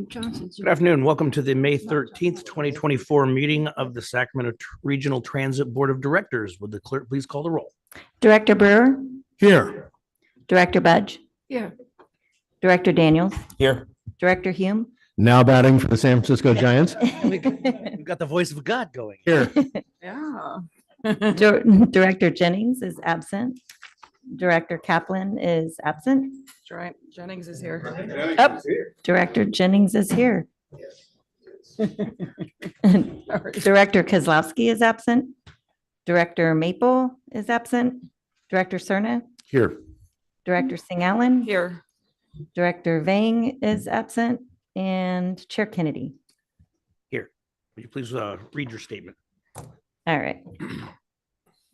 Johnson. Good afternoon. Welcome to the May 13th, 2024 meeting of the Sacramento Regional Transit Board of Directors. Would the clerk please call the roll? Director Brewer? Here. Director Budge? Here. Director Daniels? Here. Director Hume? Now batting for the San Francisco Giants. We've got the voice of God going. Here. Yeah. Director Jennings is absent. Director Kaplan is absent. That's right. Jennings is here. Oh, Director Jennings is here. Director Kozlowski is absent. Director Maple is absent. Director Cerna? Here. Director Singh Allen? Here. Director Vang is absent. And Chair Kennedy. Here. Would you please read your statement? All right.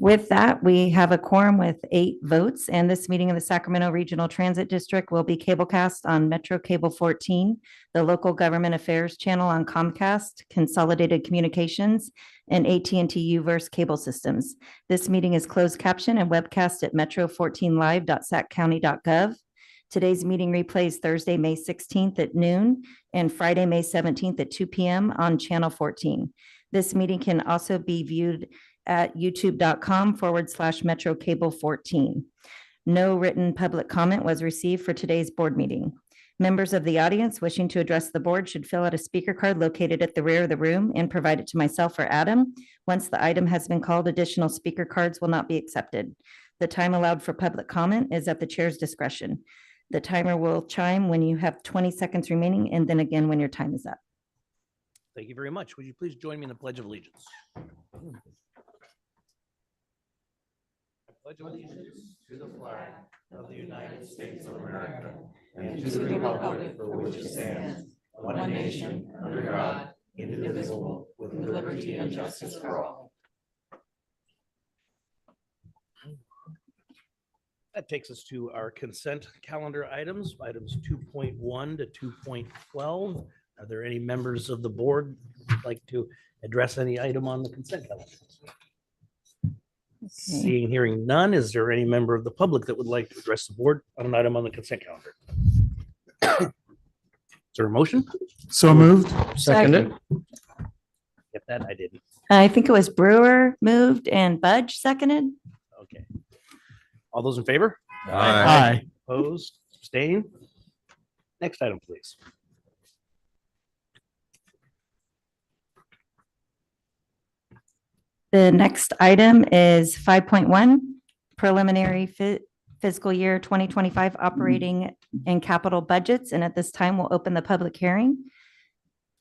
With that, we have a quorum with 8 votes, and this meeting of the Sacramento Regional Transit District will be cablecast on Metro Cable 14, the Local Government Affairs channel on Comcast, Consolidated Communications, and AT&T Uverse cable systems. This meeting is closed caption and webcast at metro14live.saccounty.gov. Today's meeting replays Thursday, May 16th at noon and Friday, May 17th at 2 p.m. on Channel 14. This meeting can also be viewed at youtube.com/Metro Cable 14. No written public comment was received for today's board meeting. Members of the audience wishing to address the board should fill out a speaker card located at the rear of the room and provide it to myself or Adam. Once the item has been called, additional speaker cards will not be accepted. The time allowed for public comment is at the chair's discretion. The timer will chime when you have 20 seconds remaining and then again when your time is up. Thank you very much. Would you please join me in the Pledge of Allegiance? I pledge allegiance to the flag of the United States of America and to the republic for which it stands, one nation, under God, indivisible, with liberty and justice for all. That takes us to our consent calendar items 2.1 to 2.12. Are there any members of the board who'd like to address any item on the consent calendar? Seeing, hearing none, is there any member of the public that would like to address the board on an item on the consent calendar? Is there a motion? So moved. Seconded. Get that? I didn't. I think it was Brewer moved and Budge seconded. Okay. All those in favor? Aye. Opposed? Abstain? Next item, please. The next item is 5.1, preliminary fiscal year 2025 operating and capital budgets. And at this time, we'll open the public hearing.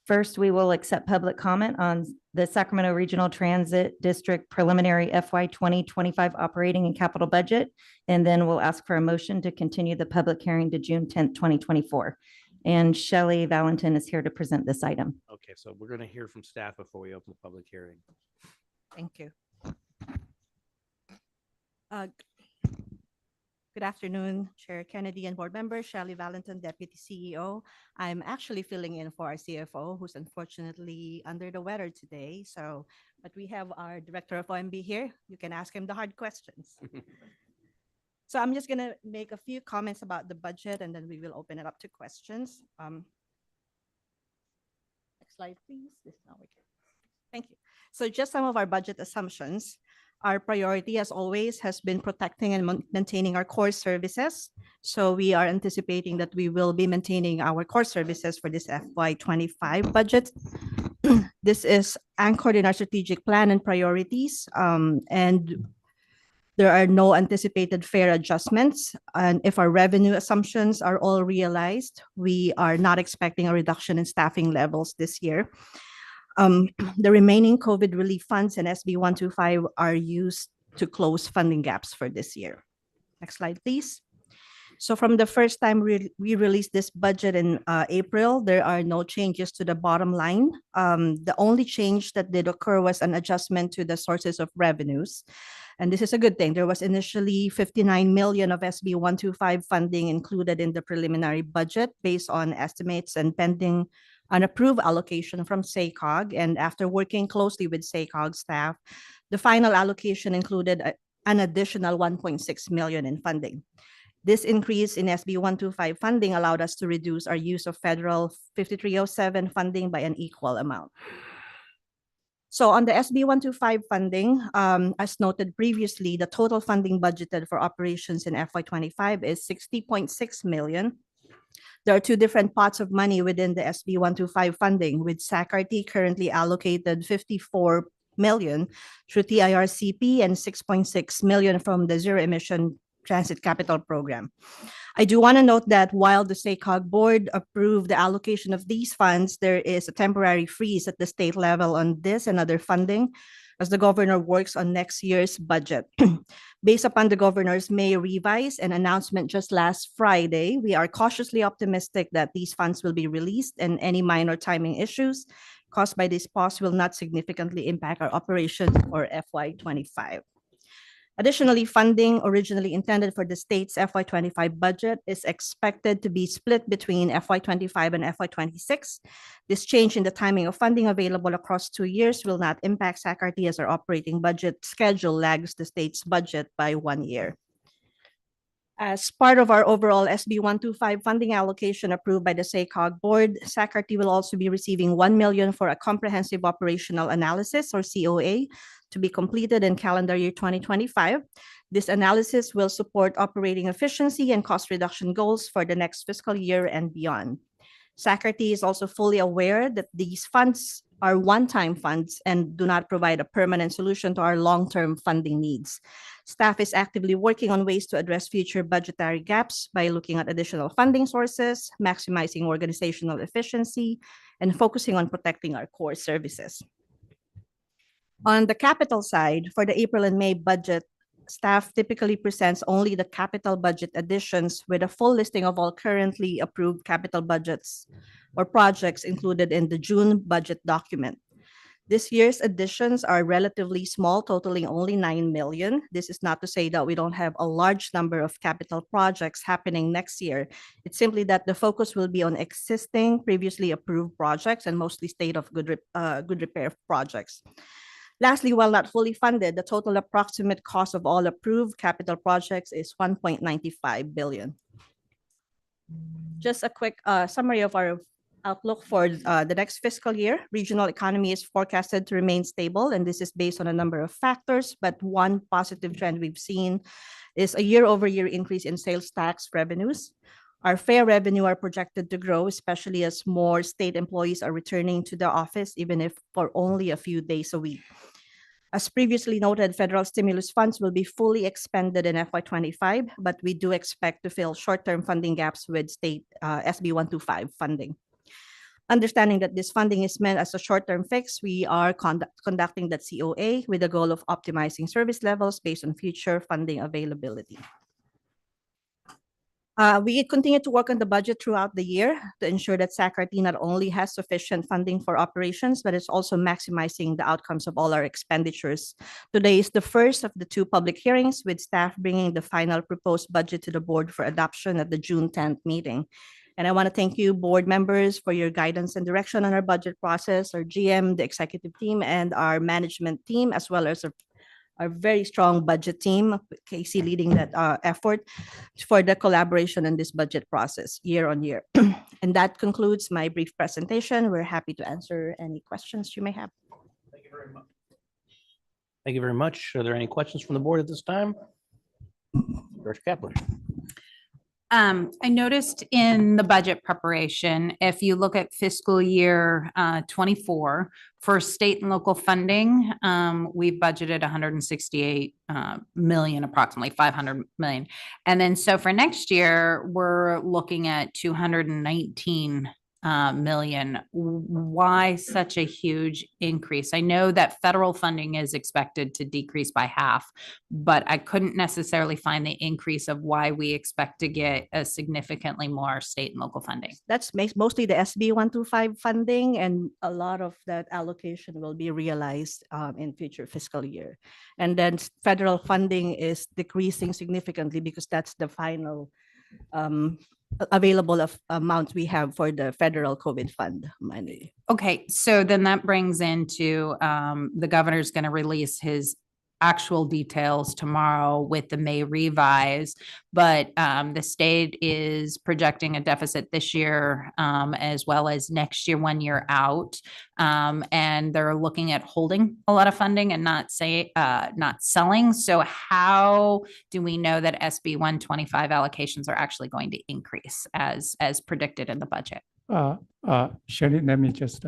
First, we will accept public comment on the Sacramento Regional Transit District preliminary FY 2025 operating and capital budget. And then we'll ask for a motion to continue the public hearing to June 10th, 2024. And Shelley Valentin is here to present this item. Okay, so we're going to hear from staff before we open the public hearing. Thank you. Good afternoon, Chair Kennedy and board members. Shelley Valentin, Deputy CEO. I'm actually filling in for our CFO, who's unfortunately under the weather today. But we have our Director of OMB here. You can ask him the hard questions. So I'm just going to make a few comments about the budget, and then we will open it up to questions. Next slide, please. This is not working. Thank you. So just some of our budget assumptions. Our priority, as always, has been protecting and maintaining our core services. So we are anticipating that we will be maintaining our core services for this FY25 budget. This is anchored in our strategic plan and priorities, and there are no anticipated fare adjustments. And if our revenue assumptions are all realized, we are not expecting a reduction in staffing levels this year. The remaining COVID relief funds and SB 125 are used to close funding gaps for this year. Next slide, please. So from the first time we released this budget in April, there are no changes to the bottom line. The only change that did occur was an adjustment to the sources of revenues. And this is a good thing. There was initially 59 million of SB 125 funding included in the preliminary budget based on estimates and pending an approved allocation from SACOG. And after working closely with SACOG staff, the final allocation included an additional 1.6 million in funding. This increase in SB 125 funding allowed us to reduce our use of federal 5307 funding by an equal amount. So on the SB 125 funding, as noted previously, the total funding budgeted for operations in FY25 is 60.6 million. There are two different pots of money within the SB 125 funding, with SACRT currently allocated 54 million through TIRCP and 6.6 million from the Zero Emission Transit Capital Program. I do want to note that while the SACOG board approved the allocation of these funds, there is a temporary freeze at the state level on this and other funding as the governor works on next year's budget. Based upon the governor's May revise and announcement just last Friday, we are cautiously optimistic that these funds will be released and any minor timing issues caused by this pause will not significantly impact our operations for FY25. Additionally, funding originally intended for the state's FY25 budget is expected to be split between FY25 and FY26. This change in the timing of funding available across 2 years will not impact SACRT as our operating budget schedule lags the state's budget by 1 year. As part of our overall SB 125 funding allocation approved by the SACOG board, SACRT will also be receiving 1 million for a comprehensive operational analysis or COA to be completed in calendar year 2025. This analysis will support operating efficiency and cost reduction goals for the next fiscal year and beyond. SACRT is also fully aware that these funds are one-time funds and do not provide a permanent solution to our long-term funding needs. Staff is actively working on ways to address future budgetary gaps by looking at additional funding sources, maximizing organizational efficiency, and focusing on protecting our core services. On the capital side, for the April and May budget, staff typically presents only the capital budget additions with a full listing of all currently approved capital budgets or projects included in the June budget document. This year's additions are relatively small, totaling only 9 million. This is not to say that we don't have a large number of capital projects happening next year. It's simply that the focus will be on existing, previously approved projects and mostly state of good repair projects. Lastly, while not fully funded, the total approximate cost of all approved capital projects is 1.95 billion. Just a quick summary of our outlook for the next fiscal year. Regional economy is forecasted to remain stable, and this is based on a number of factors, but one positive trend we've seen is a year-over-year increase in sales tax revenues. Our fare revenue are projected to grow, especially as more state employees are returning to the office, even if for only a few days a week. As previously noted, federal stimulus funds will be fully expended in FY25, but we do expect to fill short-term funding gaps with state SB 125 funding. Understanding that this funding is meant as a short-term fix, we are conducting that COA with the goal of optimizing service levels based on future funding availability. We continue to work on the budget throughout the year to ensure that SACRT not only has sufficient funding for operations, but it's also maximizing the outcomes of all our expenditures. Today is the first of the 2 public hearings, with staff bringing the final proposed budget to the board for adoption at the June 10th meeting. And I want to thank you, board members, for your guidance and direction on our budget process, our GM, the executive team, and our management team, as well as our very strong budget team, Casey leading that effort for the collaboration in this budget process year on year. And that concludes my brief presentation. We're happy to answer any questions you may have. Thank you very much. Thank you very much. Are there any questions from the board at this time? Director Kaplan. I noticed in the budget preparation, if you look at fiscal year 24 for state and local funding, we've budgeted 168 million, approximately 500 million. And then so for next year, we're looking at 219 million. Why such a huge increase? I know that federal funding is expected to decrease by half, but I couldn't necessarily find the increase of why we expect to get a significantly more state and local funding. That's mostly the SB 125 funding, and a lot of that allocation will be realized in future fiscal year. And then federal funding is decreasing significantly because that's the final available of amounts we have for the federal COVID fund money. Okay, so then that brings into the governor's going to release his actual details tomorrow with the May revise. But the state is projecting a deficit this year as well as next year, 1 year out. And they're looking at holding a lot of funding and not selling. So how do we know that SB 125 allocations are actually going to increase as predicted in the budget? Shirley, let me just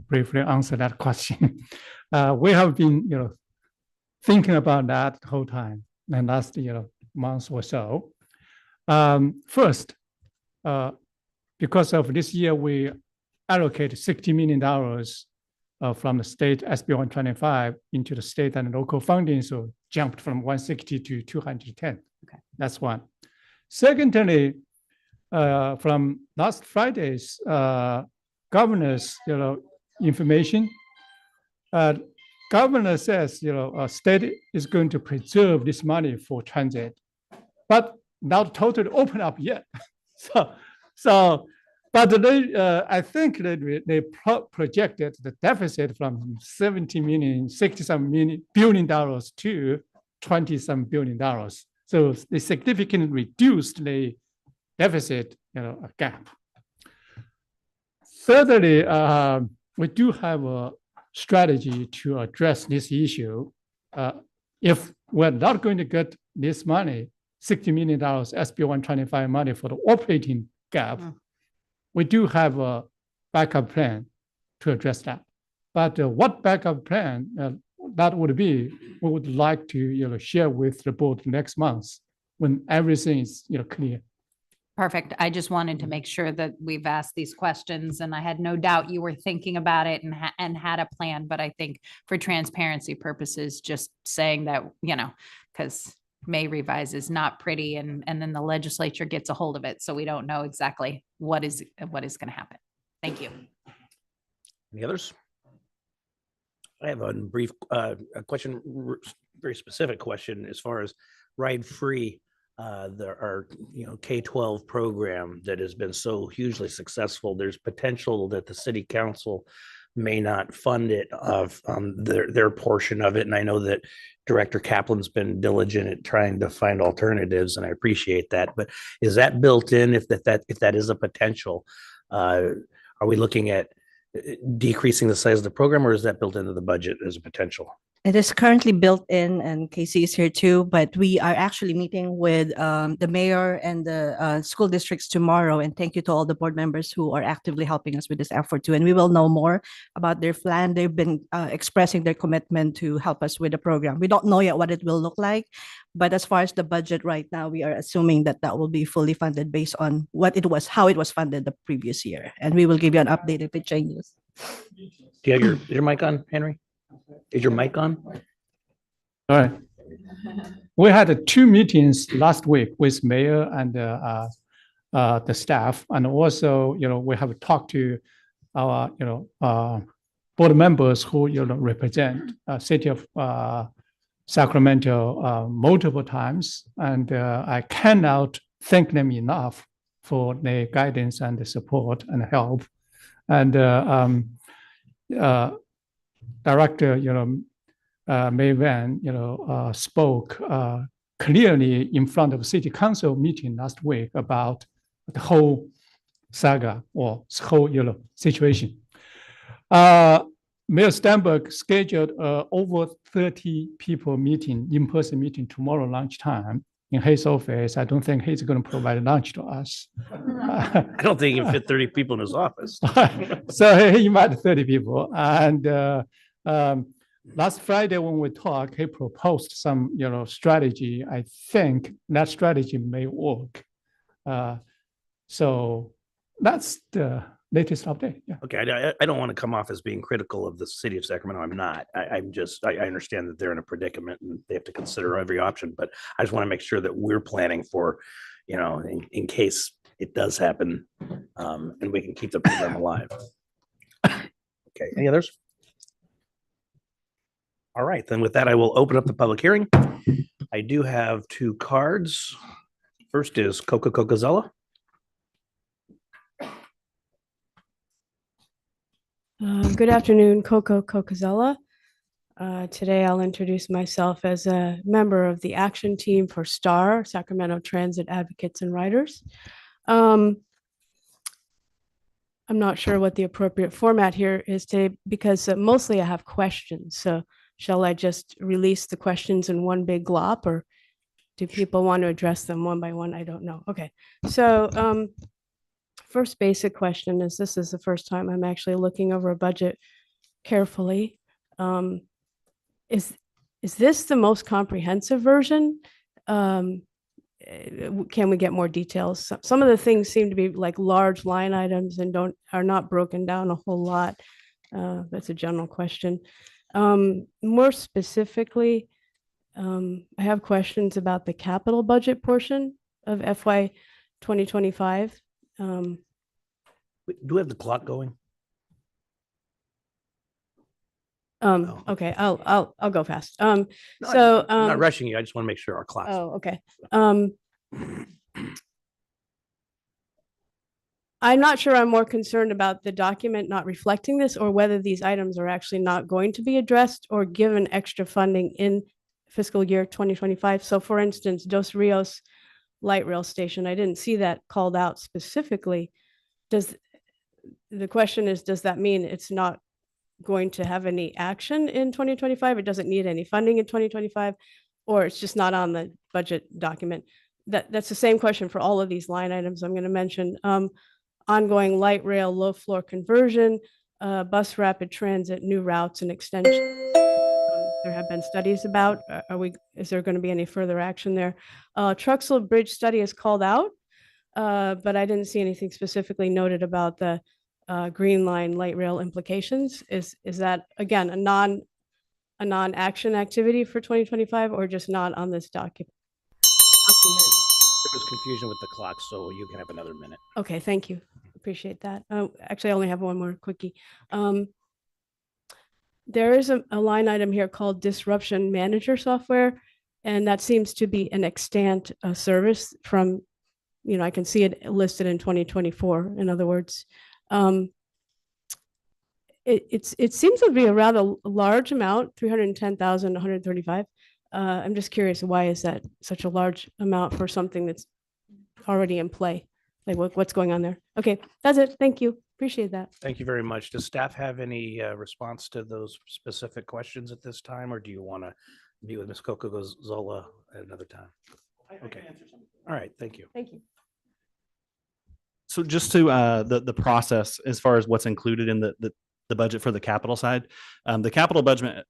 briefly answer that question. We have been, thinking about that the whole time and last, month or so. First, because of this year, we allocate $60 million from the state SB 125 into the state and local funding, so jumped from 160 to 210. Okay. That's one. Secondly, from last Friday's governor's information, governor says state is going to preserve this money for transit, but not totally open up yet. But they, I think that they projected the deficit from 60-some billion dollars to 20-some billion dollars. So they significantly reduced the deficit, gap. Thirdly, we do have a strategy to address this issue. If we're not going to get this money, $60 million SB 125 money for the operating gap, we do have a backup plan to address that. But what backup plan that would be, we would like to share with the board next month when everything is clear. Perfect. I just wanted to make sure that we've asked these questions, and I had no doubt you were thinking about it and had a plan. But I think for transparency purposes, just saying that, because May revise is not pretty, and then the legislature gets a hold of it, so we don't know exactly what is going to happen. Thank you. Any others? I have a brief a question, very specific question as far as ride free. There are, K-12 program that has been so hugely successful. There's potential that the city council may not fund it of their portion of it. And I know that Director Kaplan's been diligent at trying to find alternatives, and I appreciate that. But is that built in? If that is a potential, are we looking at decreasing the size of the program, or is that built into the budget as a potential? It is currently built in, and Casey is here too, but we are actually meeting with the mayor and the school districts tomorrow. And thank you to all the board members who are actively helping us with this effort too. And we will know more about their plan. They've been expressing their commitment to help us with the program. We don't know yet what it will look like, but as far as the budget right now, we are assuming that will be fully funded based on how it was funded the previous year. And we will give you an update if it changes. Do you have your mic on, Henry? Is your mic on? All right. We had 2 meetings last week with mayor and the staff, and also we have talked to our board members who represent city of Sacramento multiple times, and I cannot thank them enough for their guidance and the support and help. And Director, May Van, spoke clearly in front of City Council meeting last week about the whole saga or whole, situation. Mayor Steinberg scheduled over 30 people meeting, in-person meeting tomorrow lunchtime in his office. I don't think he's going to provide lunch to us. I don't think he can fit 30 people in his office. So he invited 30 people. And last Friday when we talked, he proposed some, strategy. I think that strategy may work. So that's the latest update. Yeah. Okay, I don't want to come off as being critical of the city of Sacramento. I'm not. I understand that they're in a predicament and they have to consider every option, but I just want to make sure that we're planning for, in case it does happen, and we can keep the program alive. Okay, any others? All right, then with that, I will open up the public hearing. I do have 2 cards. First is Coca Coca-Cola. Good afternoon, Coco Cocazella. Today, I'll introduce myself as a member of the action team for STAR, Sacramento Transit Advocates and Riders. I'm not sure what the appropriate format here is today because mostly I have questions. So shall I just release the questions in one big glop, or do people want to address them one by one? I don't know. Okay. So first basic question is, this is the first time I'm actually looking over a budget carefully. Is this the most comprehensive version? Can we get more details? Some of the things seem to be like large line items and are not broken down a whole lot. That's a general question. More specifically, I have questions about the capital budget portion of FY 2025. Do we have the clock going? Oh. Okay, I'll go fast. No, So, I'm not rushing you. I just want to make sure our clock's. oh, okay. I'm not sure I'm more concerned about the document not reflecting this, or whether these items are actually not going to be addressed or given extra funding in fiscal year 2025. So for instance, Dos Rios light rail station, I didn't see that called out specifically. The question is, does that mean it's not going to have any action in 2025? It doesn't need any funding in 2025, or it's just not on the budget document? That's the same question for all of these line items I'm going to mention. Ongoing light rail, low floor conversion, bus rapid transit, new routes and extensions. There have been studies about, is there going to be any further action there? Truxell Bridge study is called out, but I didn't see anything specifically noted about the Green Line light rail implications. Is that, again, a non-action activity for 2025, or just not on this document? There was confusion with the clock, so you can have another minute. Okay, thank you. Appreciate that. Actually, I only have one more quickie. There is a line item here called disruption manager software, and that seems to be an extant service from, I can see it listed in 2024. In other words, it seems to be a rather large amount, 310,135. I'm just curious, why is that such a large amount for something that's already in play? Like what's going on there? Okay, that's it. Thank you. Appreciate that. Thank you very much. Does staff have any response to those specific questions at this time, or do you want to meet with Ms. Coca-Zola at another time? Okay. All right. Thank you. Thank you. So just to the process as far as what's included in the budget for the capital side, the capital budget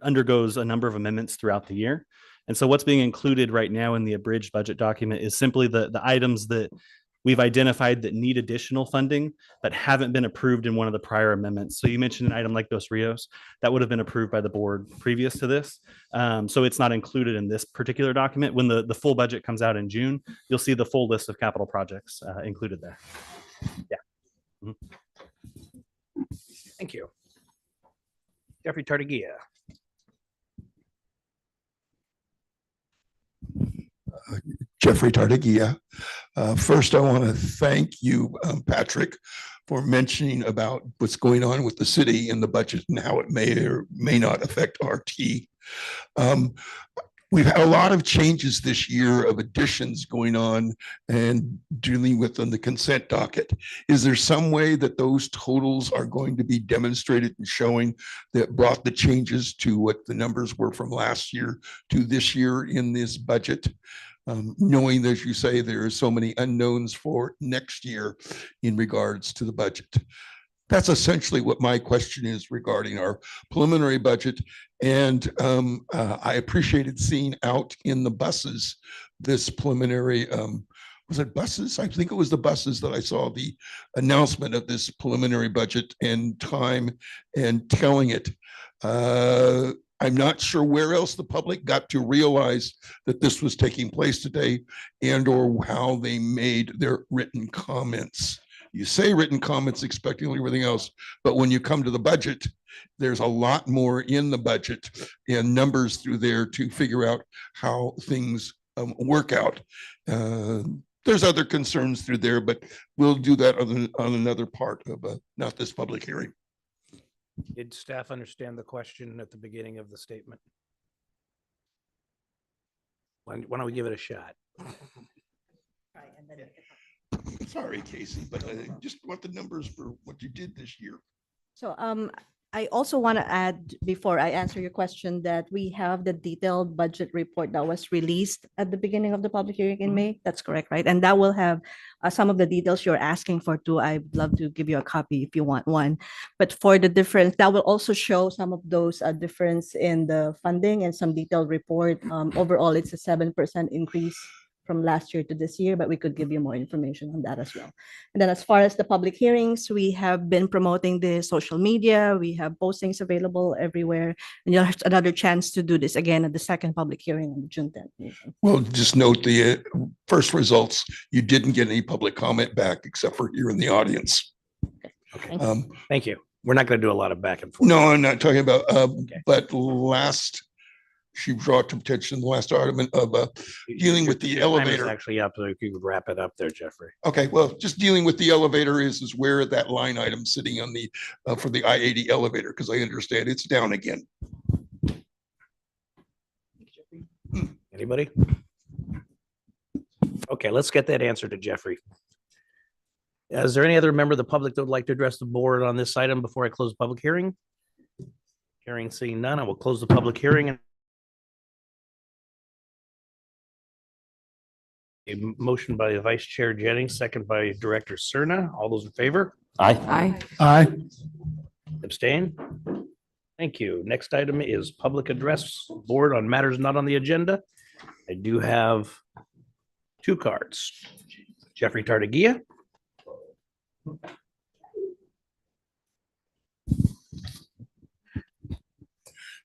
undergoes a number of amendments throughout the year. And so what's being included right now in the abridged budget document is simply the items that we've identified that need additional funding that haven't been approved in one of the prior amendments. So you mentioned an item like Dos Rios that would have been approved by the board previous to this. So it's not included in this particular document. When the full budget comes out in June, you'll see the full list of capital projects included there. Yeah. Mm-hmm. Thank you. Jeffrey Tartagia. Jeffrey Tartagia. First, I want to thank you, Patrick, for mentioning about what's going on with the city and the budget and how it may or may not affect RT. We've had a lot of changes this year of additions going on and dealing with on the consent docket. Is there some way that those totals are going to be demonstrated and showing that brought the changes to what the numbers were from last year to this year in this budget? Knowing, as you say, there are so many unknowns for next year in regards to the budget. That's essentially what my question is regarding our preliminary budget. And I appreciated seeing out in the buses this preliminary, was it buses? I think it was the buses that I saw the announcement of this preliminary budget and time and telling it. I'm not sure where else the public got to realize that this was taking place today and or how they made their written comments. You say written comments expecting everything else, but when you come to the budget, there's a lot more in the budget and numbers through there to figure out how things work out. There's other concerns through there, but we'll do that on another part of not this public hearing. Did staff understand the question at the beginning of the statement? Why don't we give it a shot? Sorry, Casey, but I just want the numbers for what you did this year. So I also want to add, before I answer your question, that we have the detailed budget report that was released at the beginning of the public hearing in May. That's correct, right? And that will have some of the details you're asking for too. I'd love to give you a copy if you want one. But for the difference, that will also show some of those difference in the funding and some detailed report. Overall, it's a 7% increase from last year to this year, but we could give you more information on that as well. And then as far as the public hearings, we have been promoting the social media. We have postings available everywhere. And you'll have another chance to do this again at the second public hearing on June 10th. meeting. Well, just note the first results. You didn't get any public comment back except for here in the audience. Okay. Thank you. We're not going to do a lot of back and forth. No, I'm not talking about, but she brought to attention the last argument of dealing with the Your time is elevator. actually up, so if you could wrap it up there, Jeffrey. Okay, well, just dealing with the elevator is where that line item sitting on the, for the I-80 elevator, because I understand it's down again. Anybody? Okay, let's get that answer to Jeffrey. Is there any other member of the public that would like to address the board on this item before I close the public hearing? Hearing seeing none, I will close the public hearing. A motion by Vice Chair Jennings, second by Director Cerna. All those in favor? Aye. Aye. Abstain? Thank you. Next item is public address board on matters not on the agenda. I do have two cards. Jeffrey Tartagia.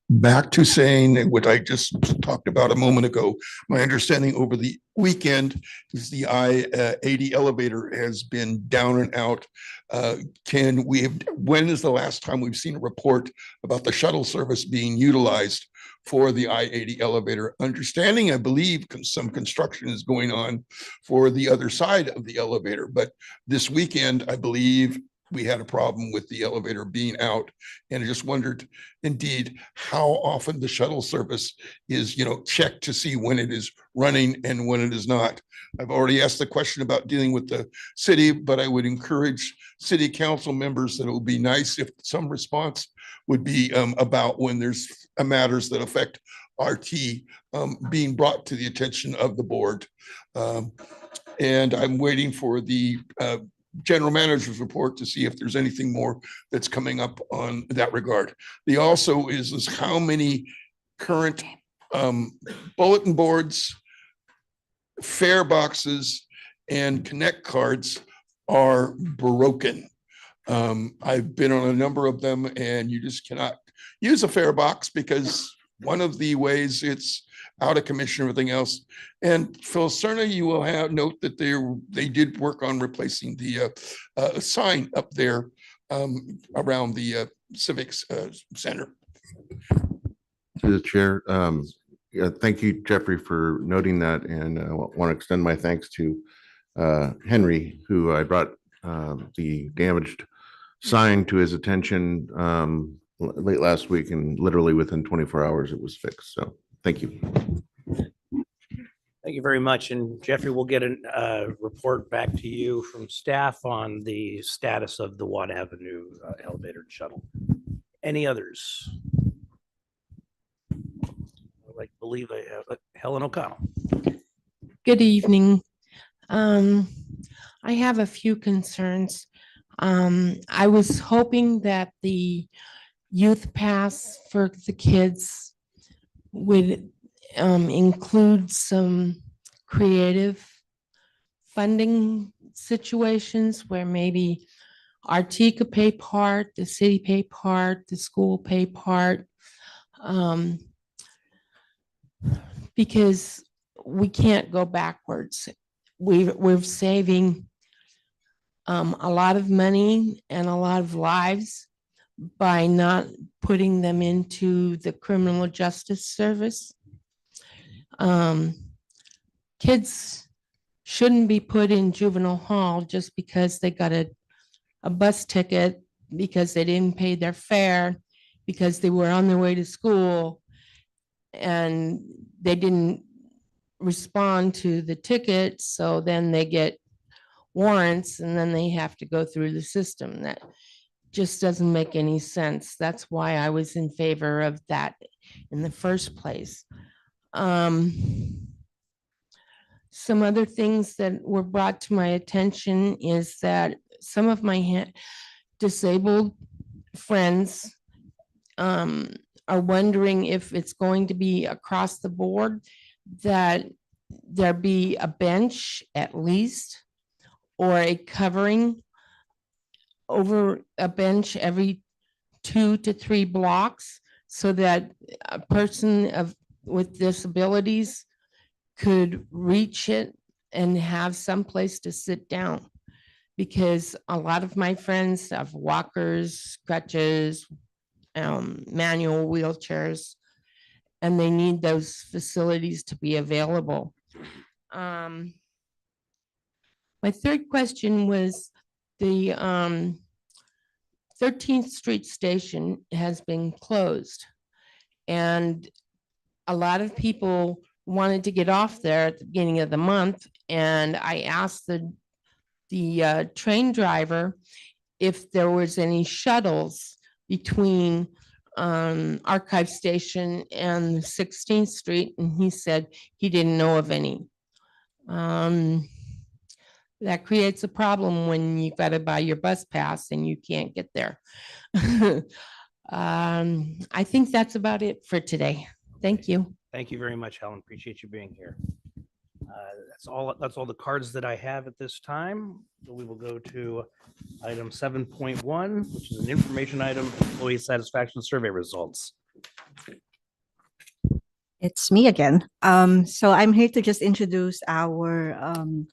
Back to saying what I just talked about a moment ago, my understanding over the weekend is the I-80 elevator has been down and out. When is the last time we've seen a report about the shuttle service being utilized for the I-80 elevator? Understanding, I believe some construction is going on for the other side of the elevator, but this weekend, I believe we had a problem with the elevator being out, and I just wondered indeed how often the shuttle service is, checked to see when it is running and when it is not. I've already asked the question about dealing with the city, but I would encourage city council members that it would be nice if some response would be about when there's matters that affect RT being brought to the attention of the board. And I'm waiting for the general manager's report to see if there's anything more that's coming up on that regard. The also is how many current bulletin boards, fare boxes, and connect cards are broken. I've been on a number of them, and you just cannot use a fare box because one of the ways it's out of commission, everything else. And Phil Cerna, you will have note that they did work on replacing the sign up there around the Civics Center. To the chair, thank you, Jeffrey, for noting that, and I want to extend my thanks to Henry, who I brought the damaged sign to his attention late last week, and literally within 24 hours it was fixed. So thank you. Thank you very much. And Jeffrey, we'll get a report back to you from staff on the status of the Watt Avenue elevator and shuttle. Any others? I believe I have Helen O'Connell. Good evening. I have a few concerns. I was hoping that the youth pass for the kids would include some creative funding situations where maybe RT could pay part, the city pay part, the school pay part. Because we can't go backwards. We're saving a lot of money and a lot of lives by not putting them into the criminal justice service. Kids shouldn't be put in juvenile hall just because they got a bus ticket because they didn't pay their fare, because they were on their way to school and they didn't respond to the ticket. So then they get warrants and then they have to go through the system. That just doesn't make any sense. That's why I was in favor of that in the first place. Some other things that were brought to my attention is that some of my disabled friends are wondering if it's going to be across the board, that there be a bench at least, or a covering over a bench every 2 to 3 blocks, so that a person with disabilities could reach it and have some place to sit down. Because a lot of my friends have walkers, crutches, manual wheelchairs, and they need those facilities to be available. My third question was the 13th Street Station has been closed. And a lot of people wanted to get off there at the beginning of the month. And I asked the train driver if there was any shuttles between Archive Station and 16th Street, and he said he didn't know of any. That creates a problem when you've got to buy your bus pass and you can't get there. I think that's about it for today. Thank you. Thank you very much, Helen. Appreciate you being here. That's all the cards that I have at this time. So we will go to item 7.1, which is an information item, employee satisfaction survey results. It's me again. So I'm here to just introduce our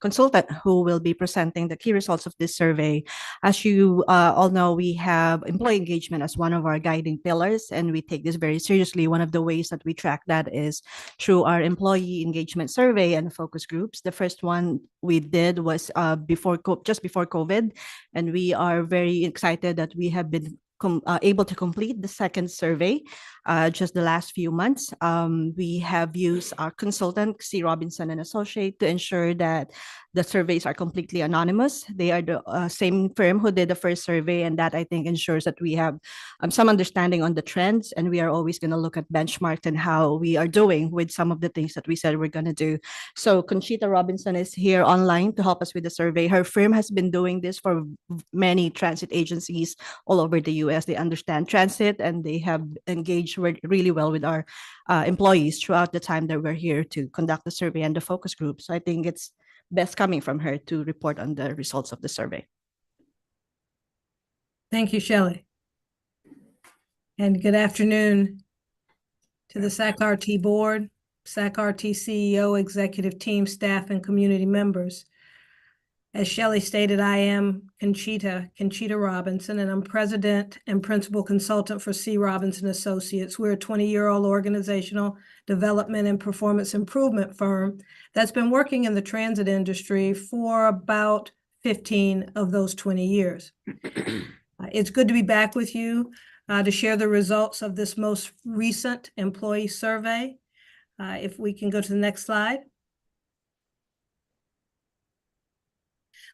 consultant who will be presenting the key results of this survey. As you all know, we have employee engagement as one of our guiding pillars, and we take this very seriously. One of the ways that we track that is through our employee engagement survey and focus groups. The first one we did was just before COVID, and we are very excited that we have been able to complete the second survey just the last few months. We have used our consultant, C. Robinson and Associate, to ensure that the surveys are completely anonymous. They are the same firm who did the first survey, and that I think ensures that we have some understanding on the trends, and we are always going to look at benchmarks and how we are doing with some of the things that we said we're going to do. So Conchita Robinson is here online to help us with the survey. Her firm has been doing this for many transit agencies all over the US. They understand transit, and they have engaged really well with our employees throughout the time that we're here to conduct the survey and the focus group. So I think it's best coming from her to report on the results of the survey. Thank you, Shelley. And good afternoon to the SAC-RT board, SAC-RT CEO, executive team, staff, and community members. As Shelley stated, I am Conchita Robinson, and I'm president and principal consultant for C. Robinson Associates. We're a 20-year-old organizational development and performance improvement firm that's been working in the transit industry for about 15 of those 20 years. It's good to be back with you to share the results of this most recent employee survey. If we can go to the next slide.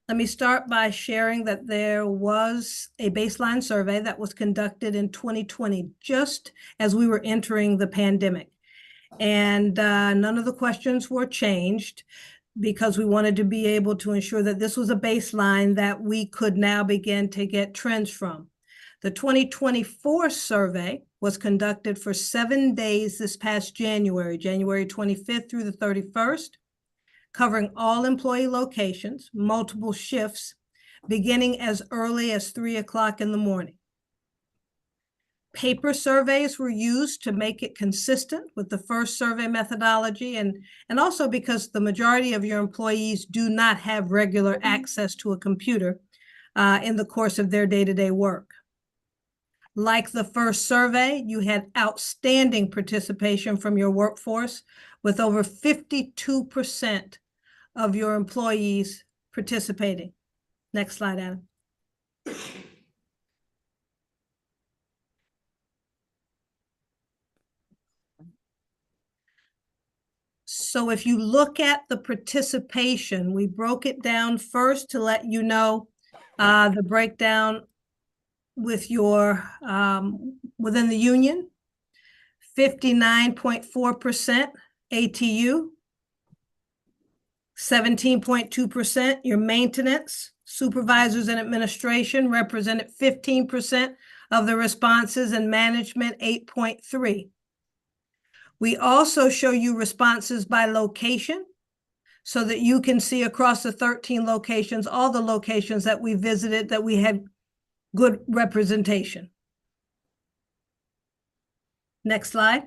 Let me start by sharing that there was a baseline survey that was conducted in 2020, just as we were entering the pandemic. And none of the questions were changed because we wanted to be able to ensure that this was a baseline that we could now begin to get trends from. The 2024 survey was conducted for 7 days this past January 25th through the 31st. Covering all employee locations, multiple shifts, beginning as early as 3 o'clock in the morning. Paper surveys were used to make it consistent with the first survey methodology, and also because the majority of your employees do not have regular access to a computer in the course of their day-to-day work. Like the first survey, you had outstanding participation from your workforce, with over 52% of your employees participating. Next slide, Adam. So if you look at the participation, we broke it down first to let you know the breakdown with your within the union. 59.4% ATU, 17.2% your maintenance. Supervisors and administration represented 15% of the responses, and management 8.3%. We also show you responses by location so that you can see across the 13 locations, all the locations that we visited, that we had good representation. Next slide.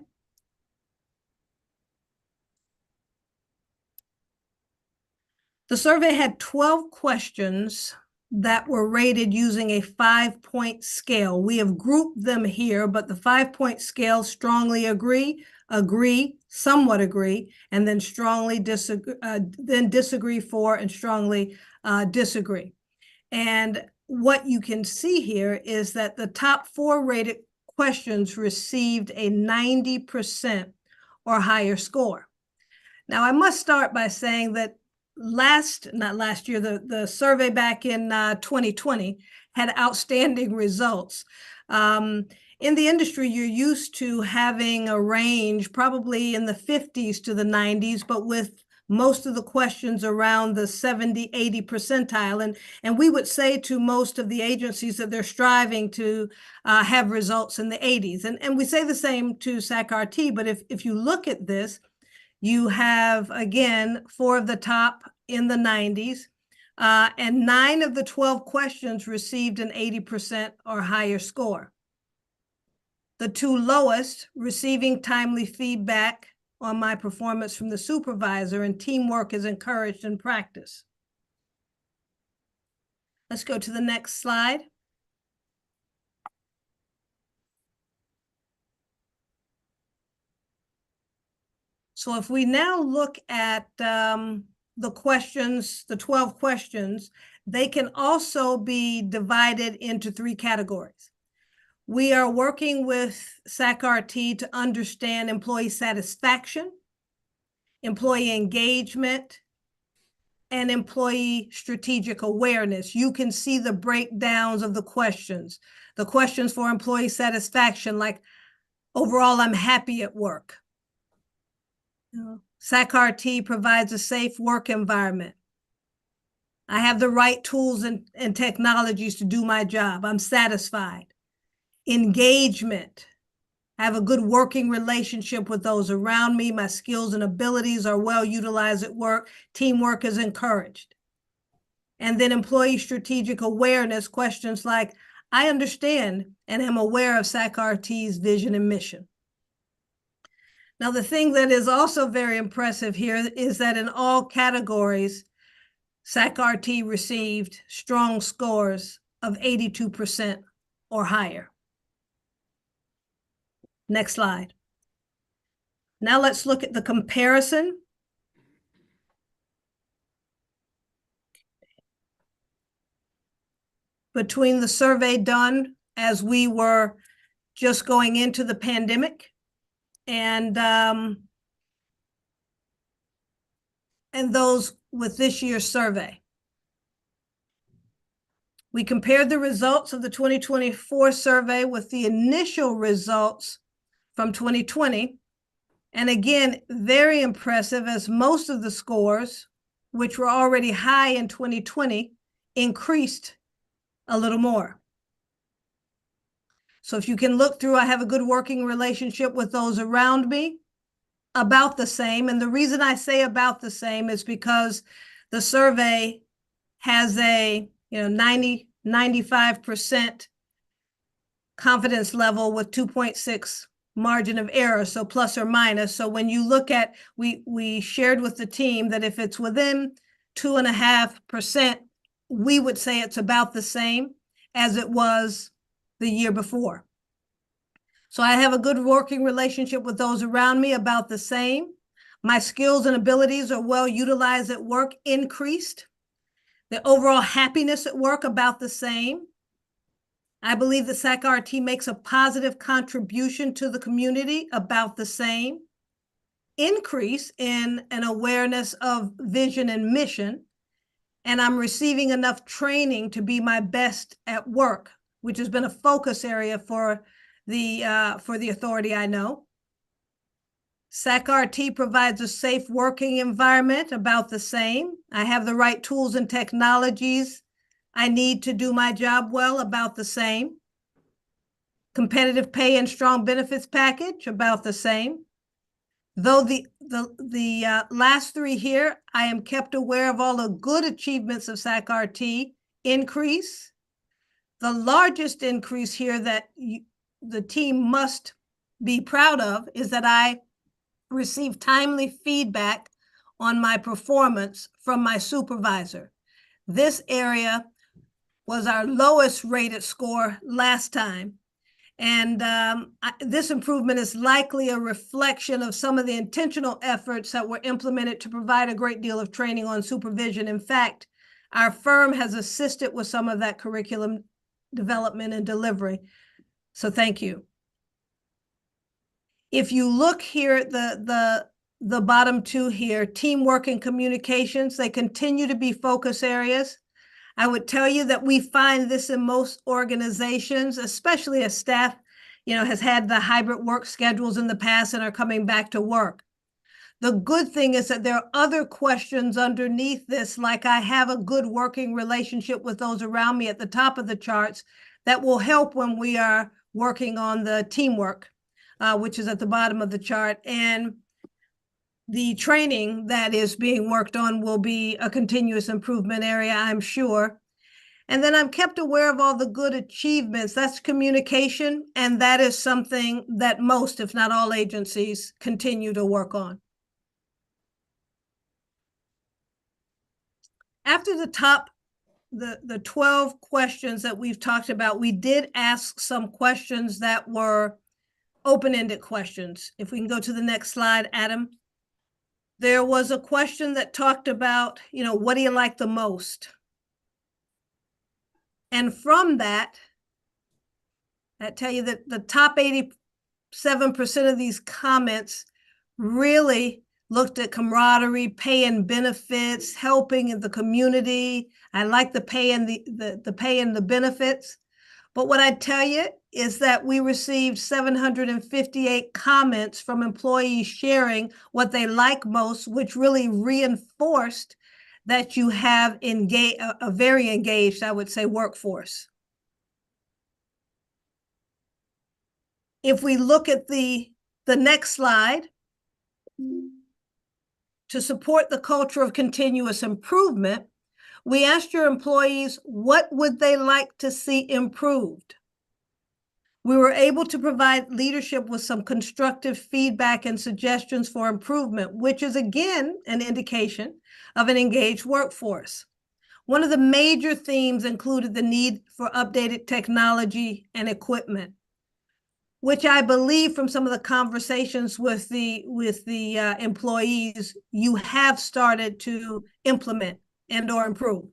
The survey had 12 questions that were rated using a 5-point scale. We have grouped them here, but the 5-point scale: strongly agree, somewhat agree, and then strongly disagree, then disagree for, and strongly disagree. And what you can see here is that the top 4 rated questions received a 90% or higher score. Now, I must start by saying that the survey back in 2020 had outstanding results. In the industry, you're used to having a range probably in the 50s to the 90s, but with most of the questions around the 70, 80 percentile. And we would say to most of the agencies that they're striving to have results in the 80s. And we say the same to SAC-RT, but if you look at this, you have, again, 4 of the top in the 90s, and 9 of the 12 questions received an 80% or higher score. The 2 lowest, receiving timely feedback on my performance from the supervisor, and teamwork is encouraged in practice. Let's go to the next slide. So if we now look at the questions, the 12 questions, they can also be divided into 3 categories. We are working with SAC-RT to understand employee satisfaction, employee engagement, and employee strategic awareness. You can see the breakdowns of the questions. The questions for employee satisfaction, like, overall, I'm happy at work. SAC-RT provides a safe work environment. I have the right tools and technologies to do my job. I'm satisfied. Engagement. I have a good working relationship with those around me. My skills and abilities are well utilized at work. Teamwork is encouraged. And then employee strategic awareness, questions like, I understand and am aware of SAC-RT's vision and mission. Now, the thing that is also very impressive here is that in all categories, SAC-RT received strong scores of 82% or higher. Next slide. Now let's look at the comparison. Between the survey done as we were just going into the pandemic and those with this year's survey. We compared the results of the 2024 survey with the initial results from 2020. And again, very impressive, as most of the scores, which were already high in 2020, increased a little more. So if you can look through, I have a good working relationship with those around me, about the same. And the reason I say about the same is because the survey has a 95% confidence level with 2.6 margin of error, so plus or minus. So when you look at, we shared with the team that if it's within 2.5%, we would say it's about the same as it was the year before. So I have a good working relationship with those around me, about the same. My skills and abilities are well utilized at work, increased. The overall happiness at work, about the same. I believe the SAC-RT makes a positive contribution to the community, about the same. increase in an awareness of vision and mission, and I'm receiving enough training to be my best at work, which has been a focus area for the authority I know. SAC-RT provides a safe working environment, about the same. I have the right tools and technologies I need to do my job well, about the same. Competitive pay and strong benefits package, about the same. Though the last three here, I am kept aware of all the good achievements of SAC-RT increase. The largest increase here that the team must be proud of is that I receive timely feedback on my performance from my supervisor. This area was our lowest rated score last time. And this improvement is likely a reflection of some of the intentional efforts that were implemented to provide a great deal of training on supervision. In fact, our firm has assisted with some of that curriculum development and delivery. So thank you. If you look here at the bottom two here, teamwork and communications, they continue to be focus areas. I would tell you that we find this in most organizations, especially as staff, has had the hybrid work schedules in the past and are coming back to work. The good thing is that there are other questions underneath this, like I have a good working relationship with those around me at the top of the charts that will help when we are working on the teamwork, which is at the bottom of the chart. And the training that is being worked on will be a continuous improvement area, I'm sure. And then I'm kept aware of all the good achievements. That's communication, and that is something that most, if not all, agencies continue to work on. After the 12 questions that we've talked about, we did ask some questions that were open-ended questions. If we can go to the next slide, Adam. There was a question that talked about, what do you like the most? And from that, I tell you that the top 87% of these comments really looked at camaraderie, pay and benefits, helping in the community. I like the pay and the pay and the benefits. But what I tell you is that we received 758 comments from employees sharing what they like most, which really reinforced that you have a very engaged, I would say, workforce. If we look at the next slide, to support the culture of continuous improvement, we asked your employees, what would they like to see improved? We were able to provide leadership with some constructive feedback and suggestions for improvement, which is again an indication of an engaged workforce. One of the major themes included the need for updated technology and equipment, which I believe from some of the conversations with the employees, you have started to implement and/or improve.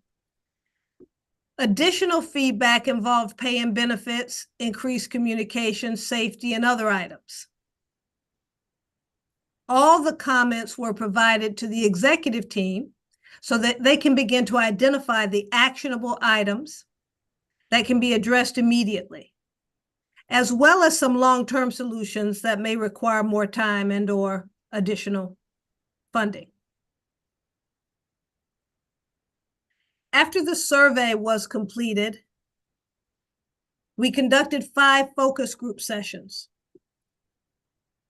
Additional feedback involved pay and benefits, increased communication, safety, and other items. All the comments were provided to the executive team so that they can begin to identify the actionable items that can be addressed immediately, as well as some long-term solutions that may require more time and/or additional funding. After the survey was completed, we conducted 5 focus group sessions.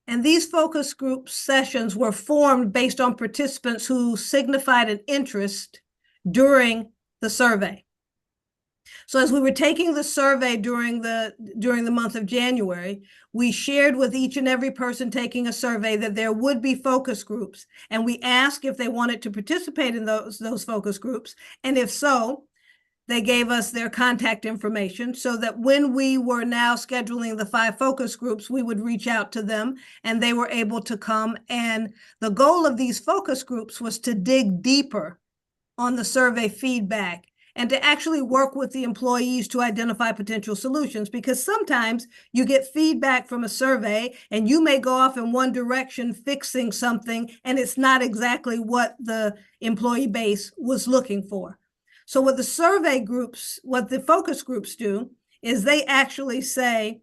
And these focus group sessions were formed based on participants who signified an interest during the survey. So as we were taking the survey during the month of January, we shared with each and every person taking a survey that there would be focus groups, and we asked if they wanted to participate in those focus groups, and if so, they gave us their contact information so that when we were now scheduling the 5 focus groups, we would reach out to them and they were able to come. And the goal of these focus groups was to dig deeper on the survey feedback and to actually work with the employees to identify potential solutions, because sometimes you get feedback from a survey and you may go off in one direction fixing something and it's not exactly what the employee base was looking for. So what the focus groups do is they actually say,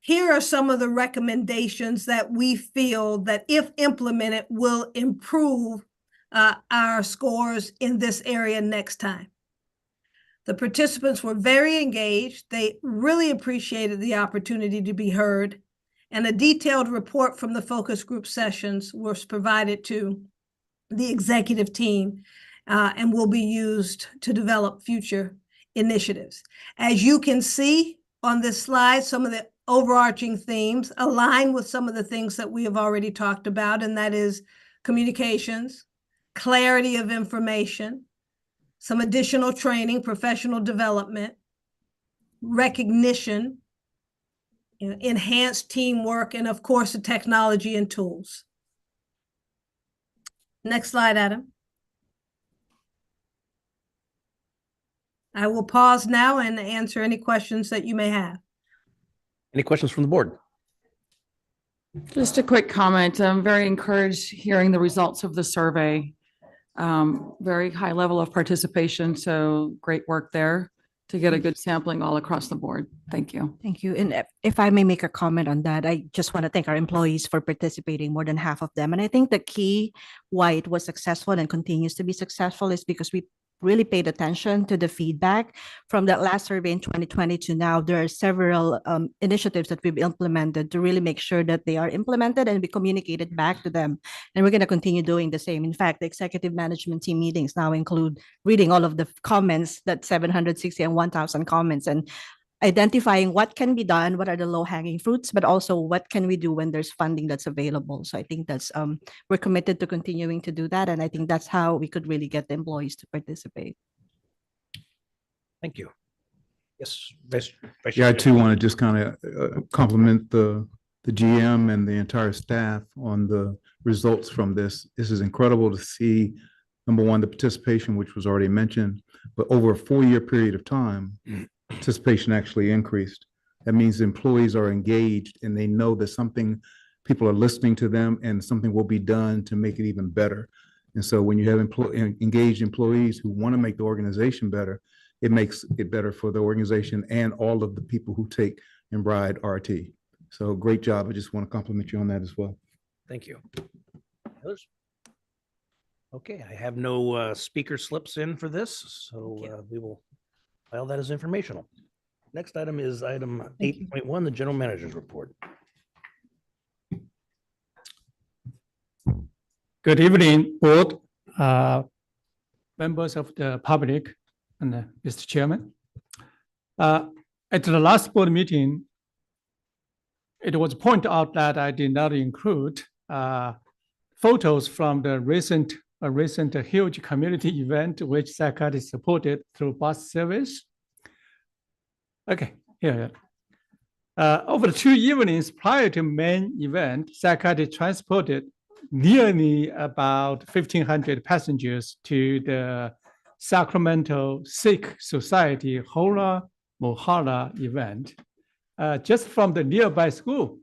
here are some of the recommendations that we feel that if implemented will improve our scores in this area next time. The participants were very engaged. They really appreciated the opportunity to be heard, and a detailed report from the focus group sessions was provided to the executive team and will be used to develop future initiatives. As you can see on this slide, some of the overarching themes align with some of the things that we have already talked about, and that is communications, clarity of information, some additional training, professional development, recognition, enhanced teamwork, and of course, the technology and tools. Next slide, Adam. I will pause now and answer any questions that you may have. Any questions from the board? Just a quick comment. I'm very encouraged hearing the results of the survey. Very high level of participation, so great work there to get a good sampling all across the board. Thank you. Thank you. And if I may make a comment on that, I just want to thank our employees for participating, more than half of them. And I think the key why it was successful and continues to be successful is because we really paid attention to the feedback from that last survey in 2020 to now. There are several initiatives that we've implemented to really make sure that they are implemented and we communicated back to them. And we're going to continue doing the same. In fact, the executive management team meetings now include reading all of the comments, that 760 and 1,000 comments, and identifying what can be done, what are the low-hanging fruits, but also what can we do when there's funding that's available. So I think that's we're committed to continuing to do that, and I think that's how we could really get the employees to participate. Thank you. Yes. Vice Yeah, I Chair. too want to just kind of compliment the GM and the entire staff on the results from this. This is incredible to see, number one, the participation, which was already mentioned, but over a 4-year period of time, participation actually increased. That means employees are engaged and they know that people are listening to them and something will be done to make it even better. And so when you have engaged employees who want to make the organization better, it makes it better for the organization and all of the people who take and ride RT. So great job. I just want to compliment you on that as well. Thank you. Others? Okay, I have no speaker slips in for this, so we will file that as informational. Next item is item 8.1, the general manager's report. Good evening, board, members of the public, and Mr. Chairman. At the last board meeting, it was pointed out that I did not include photos from the recent huge community event which Sacramento supported through bus service. Okay, here. Over the 2 evenings prior to main event, Sacramento transported nearly about 1,500 passengers to the Sacramento Sikh Society Hola Mohalla event, just from the nearby school.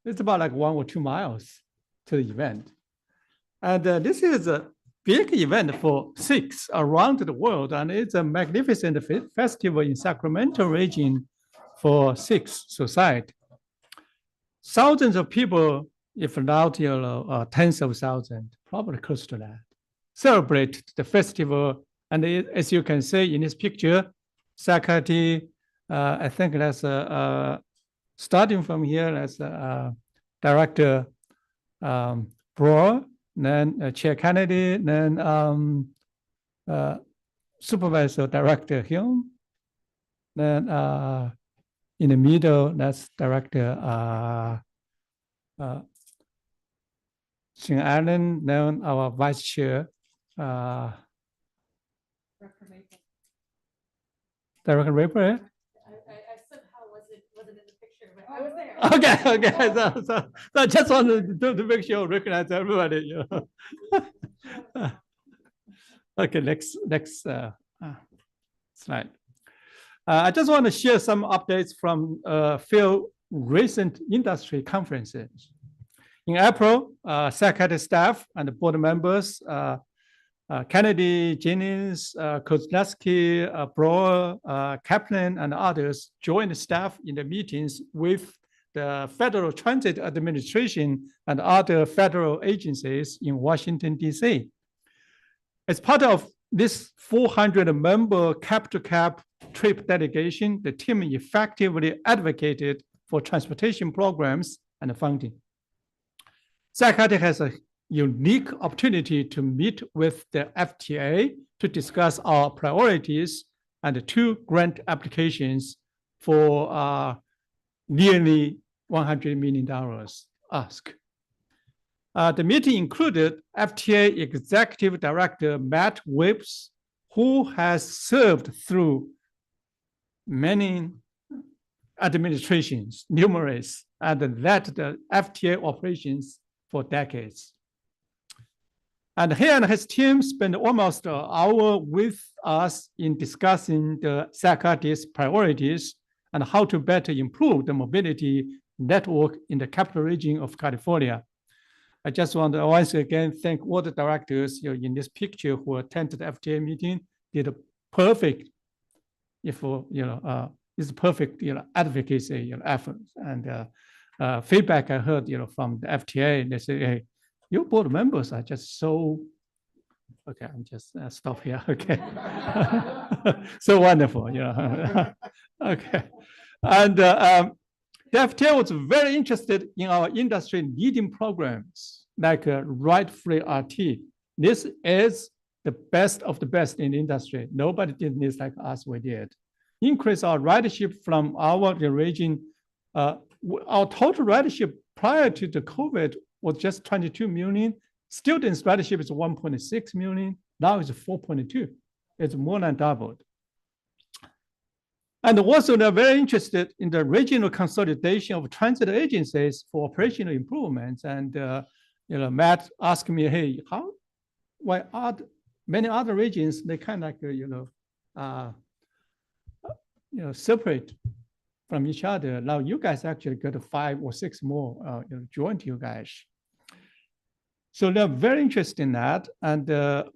It's about like 1 or 2 miles to the event. And this is a big event for Sikhs around the world, and it's a magnificent festival in Sacramento region for Sikh society. Thousands of people, if not tens of thousands, probably close to that, celebrate the festival. And as you can see in this picture, Sacramento, I think that's starting from here, that's Director Brewer, then Chair Kennedy, then Supervisor Director Hume, then in the middle, that's Director Shin Allen, then our Vice Chair, Director Raper. Okay. So I just wanted to make sure I recognize everybody. You know. Okay, next. slide. I just want to share some updates from a few recent industry conferences. In April, SACAT staff and board members, Kennedy, Jennings, Kozlowski, Brower, Kaplan, and others joined the staff in the meetings with the Federal Transit Administration and other federal agencies in Washington, D.C. As part of this 400-member cap-to-cap trip delegation, the team effectively advocated for transportation programs and funding. SACAT has a unique opportunity to meet with the FTA to discuss our priorities and 2 grant applications for nearly $100 million ask. The meeting included FTA Executive Director Matt Whips, who has served through many administrations, numerous, and led the FTA operations for decades. And he and his team spent almost an hour with us in discussing the SACAT's priorities and how to better improve the mobility network in the capital region of California. I just want to once again thank all the directors in this picture who attended the FTA meeting, did a perfect, it's perfect advocacy efforts. And feedback I heard from the FTA, they say, hey, your board members are just so, okay, I'm just stop here, okay. So wonderful, okay. And the FTA was very interested in our industry leading programs like Ride-Free RT. This is the best of the best in the industry. Nobody did this like us, we did. Increase our ridership from our region. Our total ridership prior to the COVID was just 22 million. Students' ridership is 1.6 million. Now it's 4.2. It's more than doubled. And also they're very interested in the regional consolidation of transit agencies for operational improvements. And Matt asked me, hey, why are many other regions, they kind of like, separate from each other. Now you guys actually got 5 or 6 more joined you guys. So they're very interested in that, and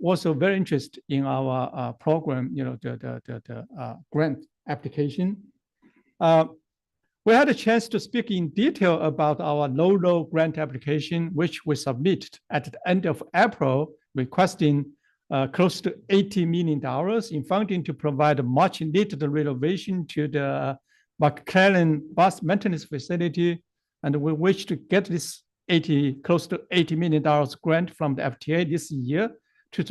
also very interested in our program, the grant application. We had a chance to speak in detail about our low grant application, which we submitted at the end of April, requesting close to $80 million in funding to provide a much needed renovation to the McLaren bus maintenance facility. And we wish to get this close to $80 million grant from the FTA this year to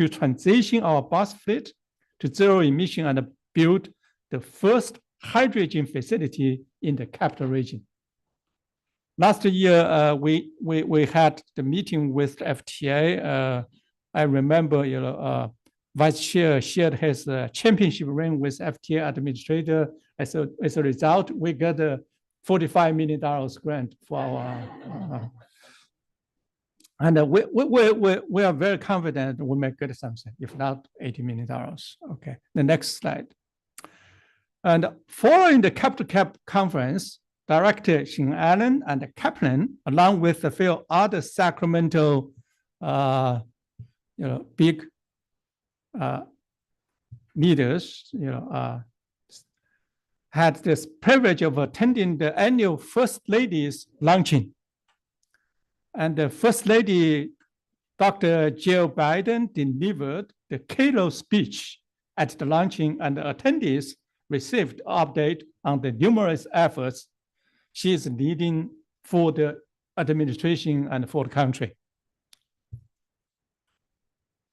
transition our bus fleet to zero emission and build the first hydrogen facility in the capital region. Last year, we had the meeting with the FTA. I remember, Vice Chair shared his championship ring with FTA administrator. As a result, we got a $45 million grant for our, and we are very confident we may get something, if not $80 million. Okay, the next slide. And following the Cap conference, Director Shin Allen and Kaplan, along with a few other Sacramento, big leaders, had this privilege of attending the annual First Lady's luncheon. And the First Lady, Dr. Jill Biden, delivered the keynote speech at the luncheon, and the attendees received update on the numerous efforts she is leading for the administration and for the country.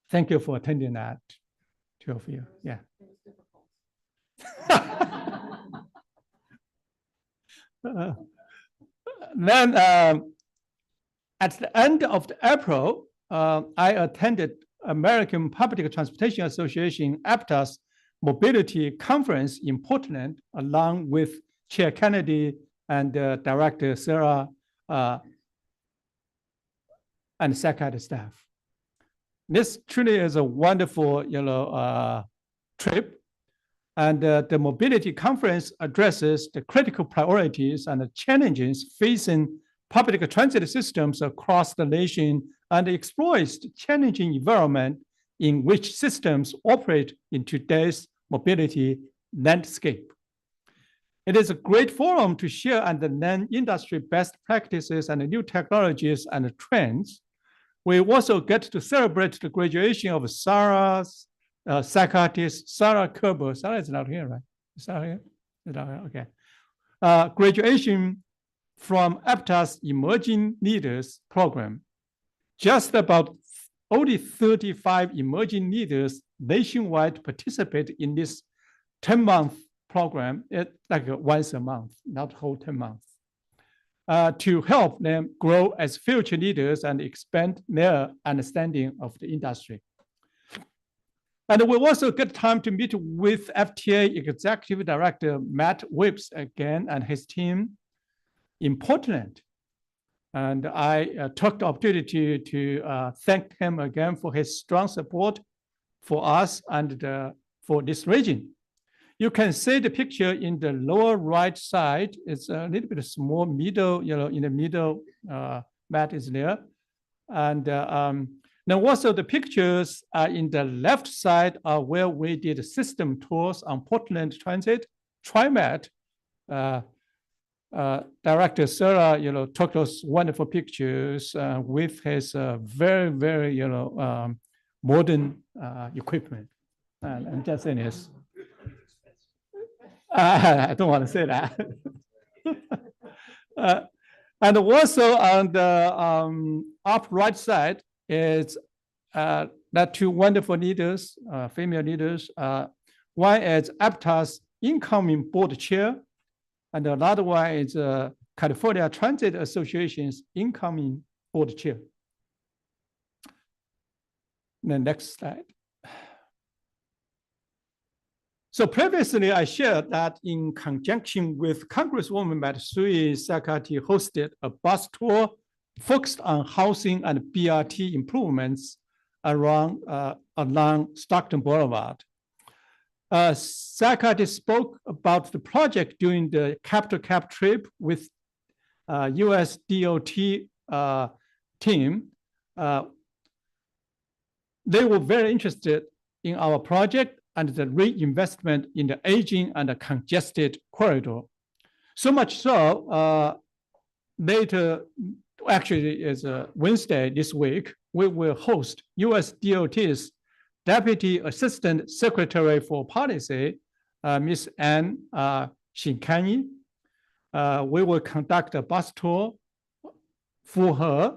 Thank you for attending that, 2 of you. Yeah. Then at the end of April, I attended American Public Transportation Association, APTA's mobility conference in Portland, along with Chair Kennedy and Director Sarah and SACAT staff. This truly is a wonderful, trip. And the mobility conference addresses the critical priorities and the challenges facing public transit systems across the nation and explores the challenging environment in which systems operate in today's mobility landscape. It is a great forum to share and learn industry best practices and new technologies and trends. We also get to celebrate the graduation of Sarah's psychiatrist, Sarah Kerber. Sarah is not here, right? Sarah here? Not here? Okay. Graduation from APTA's Emerging Leaders Program. Just about only 35 emerging leaders nationwide participate in this 10-month program. It's like once a month, not whole 10 months. To help them grow as future leaders and expand their understanding of the industry. And we also get time to meet with FTA Executive Director Matt Whips again and his team in Portland. And I took the opportunity to thank him again for his strong support for us and for this region. You can see the picture in the lower right side. It's a little bit small middle, in the middle, Matt is there. And now also the pictures in the left side are where we did system tours on Portland Transit. TriMet, Director Sarah, took those wonderful pictures with his very, very, modern equipment. And I'm just saying this. I don't want to say that. And also on the up right side is that two wonderful leaders, female leaders. One is APTA's incoming board chair, and another one is California Transit Association's incoming board chair. The next slide. So previously, I shared that in conjunction with Congresswoman Matsui, Sakati hosted a bus tour focused on housing and BRT improvements along Stockton Boulevard. Sakati spoke about the project during the Capital Cap trip with US DOT team. They were very interested in our project and the reinvestment in the aging and the congested corridor. So much so, later, actually is Wednesday this week, we will host US DOT's Deputy Assistant Secretary for Policy, Ms. Ann Shinkani. We will conduct a bus tour for her,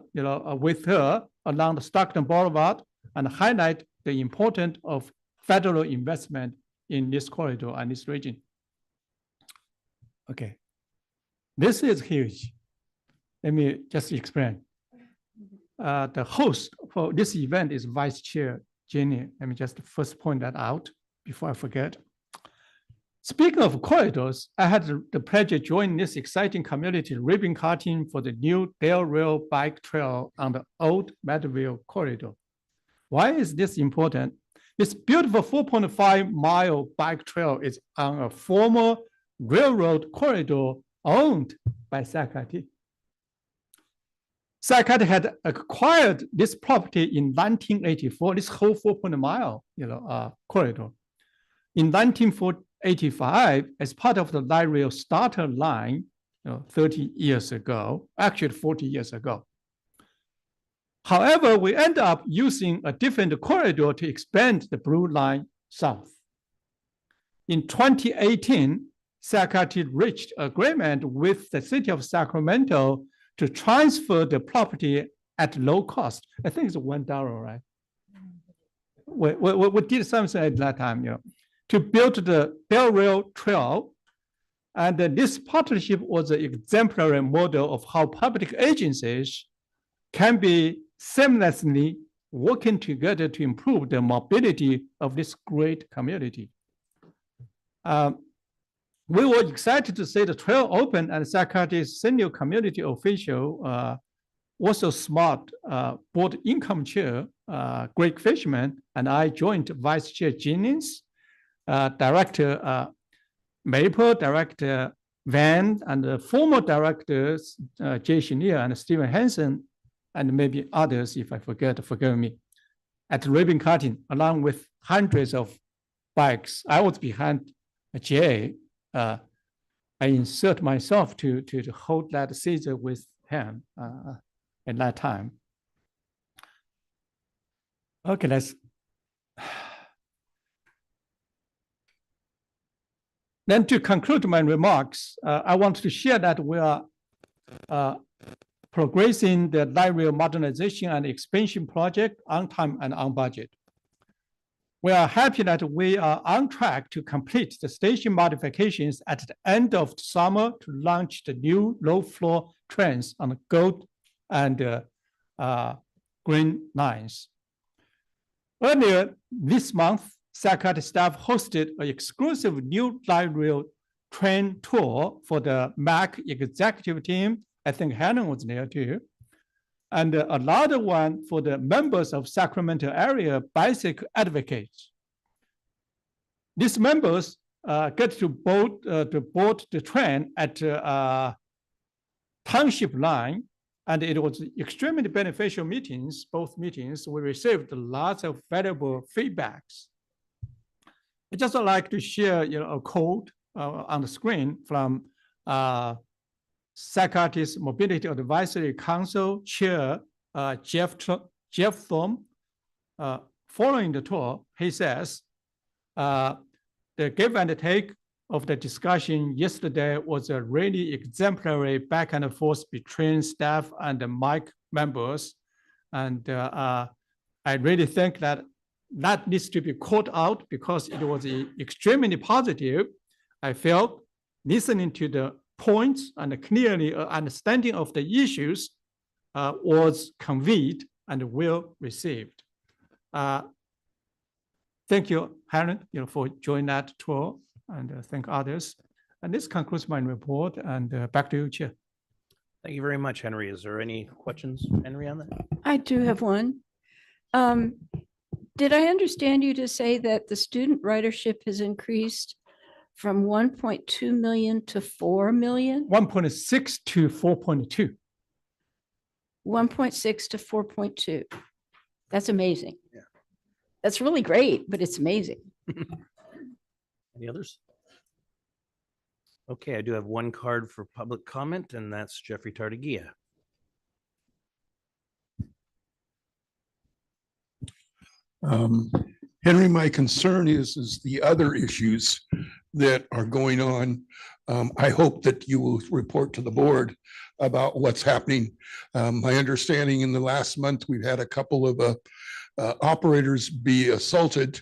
with her along the Stockton Boulevard and highlight the importance of federal investment in this corridor and this region. Okay, this is huge. Let me just explain. The host for this event is Vice Chair Jenny. Let me just first point that out before I forget. Speaking of corridors, I had the pleasure joining this exciting community ribbon cutting for the new Del Rail bike trail on the old Meadville corridor. Why is this important? This beautiful 4.5-mile bike trail is on a former railroad corridor owned by Sakati. Sakati had acquired this property in 1984, this whole 4.5-mile corridor. In 1985, as part of the light rail starter line, 30 years ago, actually 40 years ago. However, we end up using a different corridor to expand the Blue Line south. In 2018, Sakati reached agreement with the city of Sacramento to transfer the property at low cost. I think it's $1, right? We did something at that time, to build the Del Rail Trail. And this partnership was an exemplary model of how public agencies can be seamlessly working together to improve the mobility of this great community. We were excited to see the trail open, and Sakati's senior community official, also smart board income chair, Greg Fishman, and I joined Vice Chair Jennings Director Maple, Director Van, and the former directors Jay Chenier and Stephen Hansen, and maybe others, if I forget, forgive me, at ribbon cutting, along with hundreds of bikes. I was behind Jay. I insert myself to hold that scissor with him at that time. Okay, let's. Then to conclude my remarks, I want to share that we are progressing the light rail modernization and expansion project on time and on budget. We are happy that we are on track to complete the station modifications at the end of the summer to launch the new low floor trains on the Gold and Green lines. Earlier this month, SACAT staff hosted an exclusive new light rail train tour for the MAC executive team. I think Helen was there too. And another one for the members of Sacramento area bicycle advocates. These members get to board the train at township line, and it was extremely beneficial meetings, both meetings. We received lots of valuable feedbacks. I'd just like to share a quote on the screen from SACAT's Mobility Advisory Council Chair Jeff Thorne. Following the tour, he says, the give and take of the discussion yesterday was a really exemplary back and forth between staff and the MIC members. And I really think that needs to be called out because it was extremely positive. I felt listening to the points and clearly understanding of the issues was conveyed and well received. Thank you, Helen, for joining that tour, and thank others. And this concludes my report, and back to you, Chair. Thank you very much, Henry. Is there any questions, Henry, on that? I do have one. Did I understand you to say that the student ridership has increased from 1.2 million to 4 million? 1.6 to 4.2. 1.6 to 4.2. That's amazing. Yeah. That's really great, but it's amazing. Any others? Okay, I do have one card for public comment, and that's Jeffrey Tartagia. Henry, my concern is the other issues that are going on. I hope that you will report to the board about what's happening. My understanding in the last month, we've had a couple of operators be assaulted.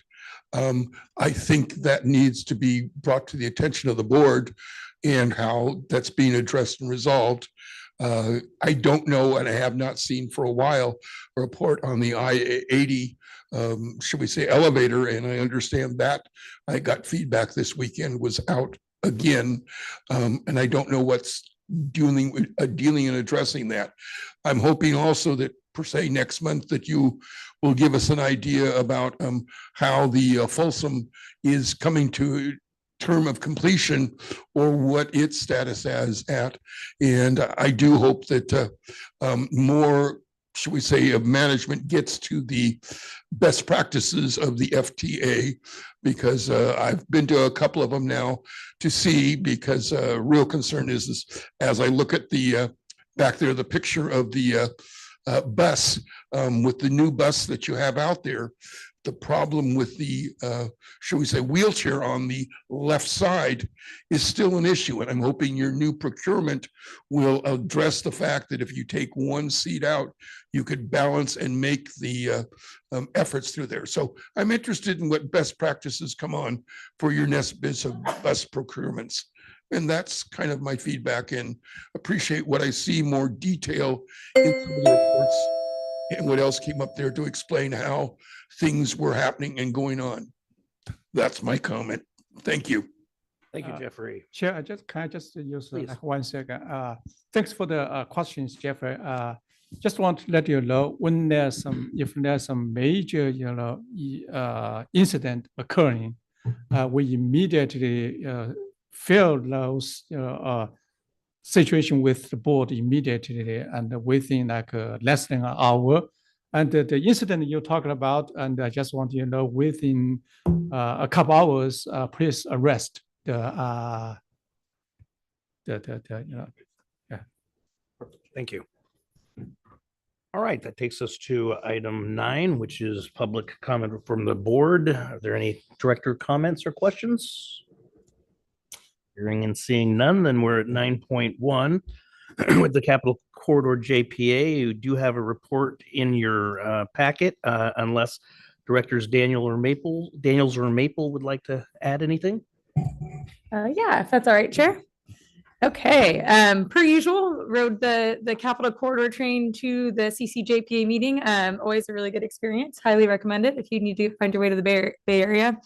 I think that needs to be brought to the attention of the board and how that's being addressed and resolved. I don't know, and I have not seen for a while, a report on the I-80, should we say elevator, and I understand that I got feedback this weekend was out again, and I don't know what's dealing and addressing that. I'm hoping also that per se next month that you will give us an idea about how the Folsom is coming to term of completion or what its status is at. And I do hope that more, should we say, of management gets to the best practices of the FTA, because I've been to a couple of them now to see, because real concern is as I look at the back there, the picture of the bus, with the new bus that you have out there, the problem with the, should we say, wheelchair on the left side is still an issue. And I'm hoping your new procurement will address the fact that if you take one seat out, you could balance and make the efforts through there. So I'm interested in what best practices come on for your next bits of bus procurements. And that's kind of my feedback, and appreciate what I see more detail in some of the reports and what else came up there to explain how things were happening and going on. That's my comment. Thank you. Thank you, Jeffrey. Chair, can I just use Please. 1 second? Thanks for the questions, Jeffrey. Just want to let you know if there's some major, incident occurring, we immediately fill those situation with the board immediately and within like less than an hour. And the incident you're talking about, and I just want you to know, within a couple hours, please arrest the you know, yeah. Thank you. All right, that takes us to item 9, which is public comment from the board. Are there any director comments or questions? Hearing and seeing none, then we're at 9.1 with the Capital Corridor JPA. You do have a report in your packet, unless directors Daniels or Maple would like to add anything. Yeah, if that's all right, Chair. Okay, per usual, rode the Capital Corridor train to the CCJPA meeting. Always a really good experience. Highly recommend it if you need to find your way to the Bay Area.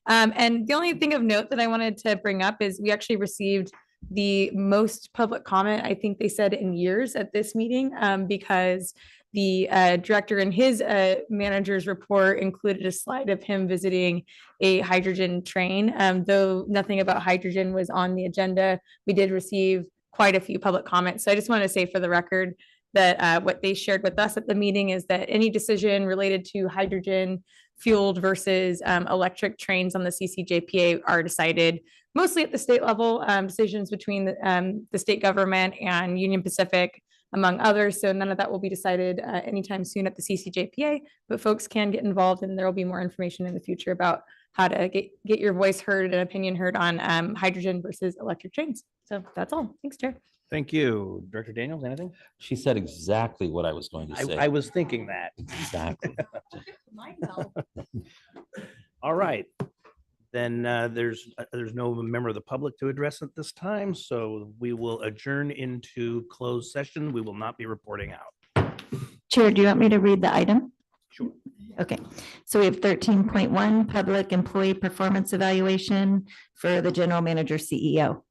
And the only thing of note that I wanted to bring up is we actually received the most public comment, I think they said, in years at this meeting, because the director in his manager's report included a slide of him visiting a hydrogen train. Though nothing about hydrogen was on the agenda, we did receive quite a few public comments. So I just want to say for the record that what they shared with us at the meeting is that any decision related to hydrogen fueled versus electric trains on the CCJPA are decided mostly at the state level, decisions between the state government and Union Pacific, among others. So none of that will be decided anytime soon at the CCJPA, but folks can get involved, and there will be more information in the future about how to get your voice heard and opinion heard on hydrogen versus electric trains. So that's all. Thanks, Chair. Thank you. Director Daniels, anything? She said exactly what I was going to say. I was thinking that. Exactly. All right. Then there's no member of the public to address at this time, so we will adjourn into closed session. We will not be reporting out. Chair, do you want me to read the item? Sure. Okay, so we have 13.1, public employee performance evaluation for the general manager CEO.